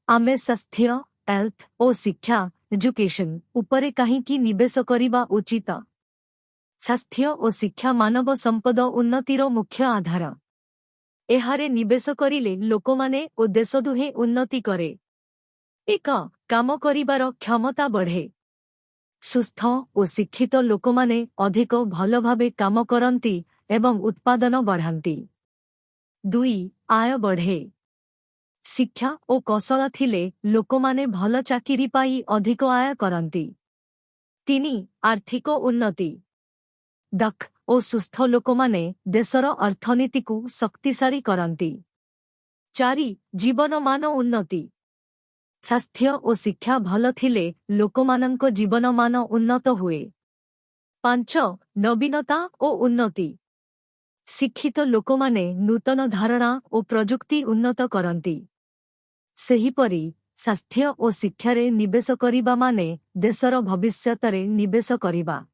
आमे स्वास्थ्य हेल्थ और शिक्षा एजुकेशन उपरे काहींकी निवेश करिबा उचित। स्वास्थ्य और शिक्षा मानव संपद उन्नतिर मुख्य आधार। एहारे निवेश करिले लोकमाने ओ देश दुहे उन्नति करे। एक काम करिबार क्षमता बढ़े। सुस्थ और शिक्षित लोकमाने अधिक भल भावे काम करती एवं उत्पादन बढ़ाती। 2 आय बढ़े। शिक्षा और कौशल थिले लोकमाने भल चाकिरी पाई अधिक आय करती। 3 आर्थिक उन्नति। दक्ष और सुस्थ लोकमाने देशर अर्थनीति को शक्तिशाली करती। 4 जीवनमान उन्नति। स्वास्थ्य और शिक्षा भल थिले लोकमानंको जीवनमान उन्नत हुए। 5 नवीनता और उन्नति। शिक्षित लोकमाने नूतन धारणा और प्रजुक्ति उन्नत करती। सेहिपरि स्वास्थ्य और शिक्षारे निवेश करिबा माने देशर भविष्यतरे निवेश करिबा।